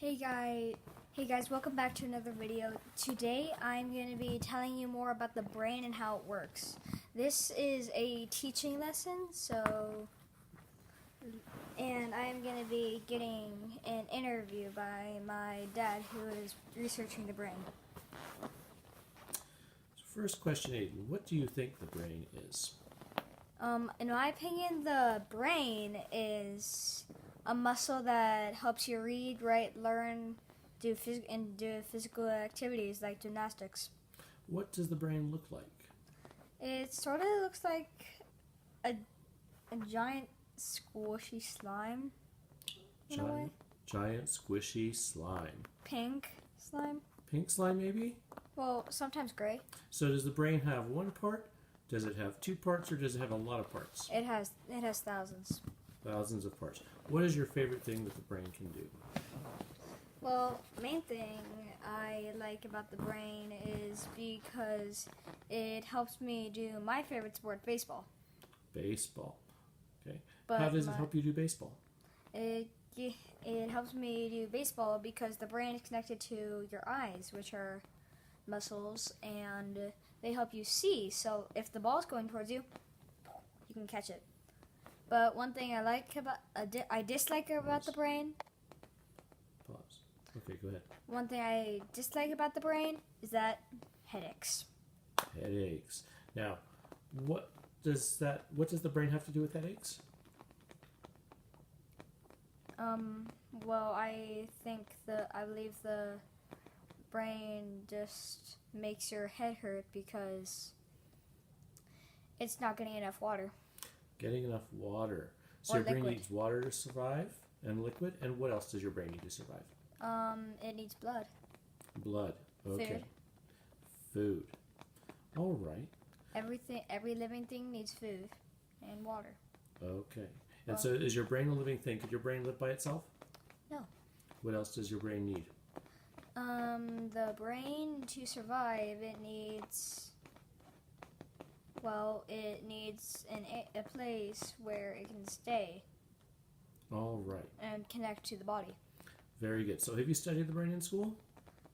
Hey guys, welcome back to another video. Today I'm going to be telling you more about the brain and how it works. This is a teaching lesson, and I am going to be getting an interview by my dad who is researching the brain. First question, Aiden, what do you think the brain is? In my opinion, the brain is a muscle that helps you read, write, learn, do physical activities like gymnastics. What does the brain look like? It sort of looks like a giant squishy slime in a way. Giant squishy slime. Pink slime. Pink slime, maybe? Well, sometimes gray. So does the brain have one part? Does it have two parts, or does it have a lot of parts? It has thousands. Thousands of parts. What is your favorite thing that the brain can do? Well, main thing I like about the brain is because it helps me do my favorite sport, baseball. Baseball. Okay. But how does it help you do baseball? It helps me do baseball because the brain is connected to your eyes, which are muscles, and they help you see. So if the ball's going towards you, you can catch it. But one thing I dislike about the brain. Pause. Okay, go ahead. One thing I dislike about the brain is that headaches. Headaches. Now, what does the brain have to do with headaches? Well, I believe the brain just makes your head hurt because it's not getting enough water. Getting enough water. So Or your brain liquid. needs water to survive, and liquid. And what else does your brain need to survive? It needs blood. Blood. Okay. Food. All right. Every living thing needs food and water. Okay. And so is your brain a living thing? Could your brain live by itself? No. What else does your brain need? The brain to survive, it needs a place where it can stay All right. and connect to the body. Very good. So have you studied the brain in school?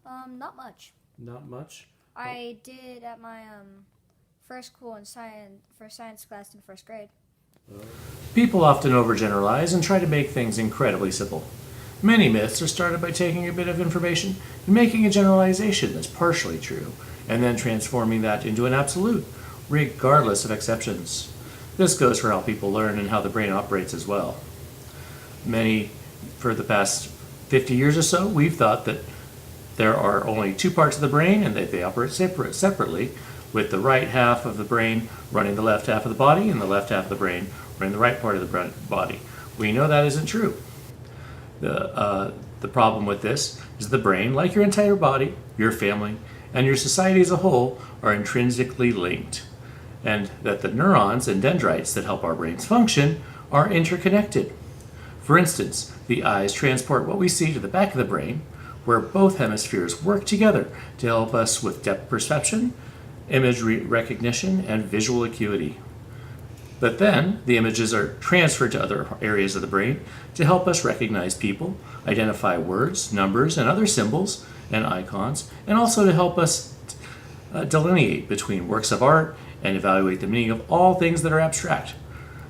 Not much. Not much? I did at my first school in science class in first grade. People often overgeneralize and try to make things incredibly simple. Many myths are started by taking a bit of information and making a generalization that's partially true, and then transforming that into an absolute, regardless of exceptions. This goes for how people learn and how the brain operates as well. For the past 50 years or so, we've thought that there are only two parts of the brain and that they operate separately, with the right half of the brain running the left half of the body and the left half of the brain running the right part of the body. We know that isn't true. The problem with this is the brain, like your entire body, your family, and your society as a whole, are intrinsically linked, and that the neurons and dendrites that help our brains function are interconnected. For instance, the eyes transport what we see to the back of the brain, where both hemispheres work together to help us with depth perception, image recognition, and visual acuity. But then, the images are transferred to other areas of the brain to help us recognize people, identify words, numbers, and other symbols and icons, and also to help us delineate between works of art and evaluate the meaning of all things that are abstract,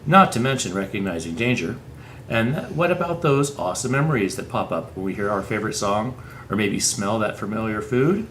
not to mention recognizing danger. And what about those awesome memories that pop up when we hear our favorite song or maybe smell that familiar food?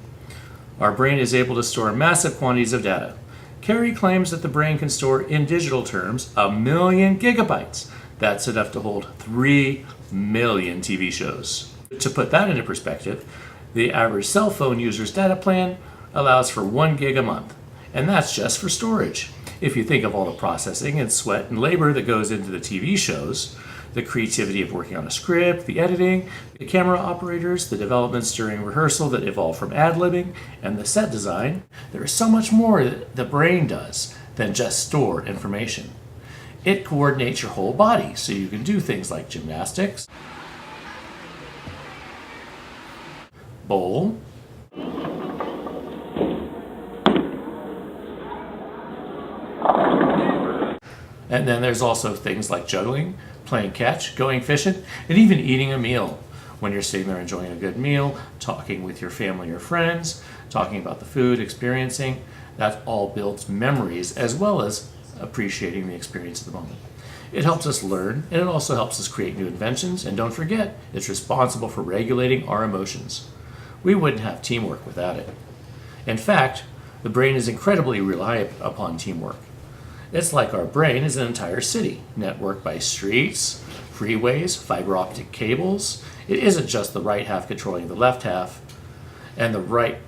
Our brain is able to store massive quantities of data. Carey claims that the brain can store, in digital terms, 1 million gigabytes. That's enough to hold 3 million TV shows. To put that into perspective, the average cell phone user's data plan allows for 1 gig a month, and that's just for storage. If you think of all the processing and sweat and labor that goes into the TV shows, the creativity of working on a script, the editing, the camera operators, the developments during rehearsal that evolve from ad-libbing, and the set design, there is so much more that the brain does than just store information. It coordinates your whole body so you can do things like gymnastics, bowl, and then there's also things like juggling, playing catch, going fishing, and even eating a meal. when you're sitting there enjoying a good meal, talking with your family or friends, talking about the food, experiencing. That all builds memories as well as appreciating the experience of the moment. It helps us learn, and it also helps us create new inventions, and don't forget, it's responsible for regulating our emotions. We wouldn't have teamwork without it. In fact, the brain is incredibly reliant upon teamwork. It's like our brain is an entire city, networked by streets, freeways, fiber optic cables. It isn't just the right half controlling the left half, and the right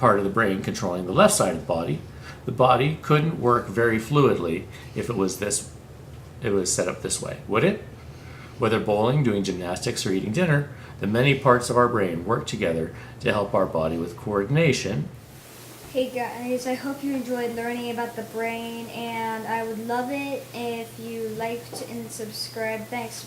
part of the brain controlling the left side of the body. The body couldn't work very fluidly if it was set up this way, would it? Whether bowling, doing gymnastics, or eating dinner, the many parts of our brain work together to help our body with coordination. Hey guys, I hope you enjoyed learning about the brain, and I would love it if you liked and subscribed. Thanks.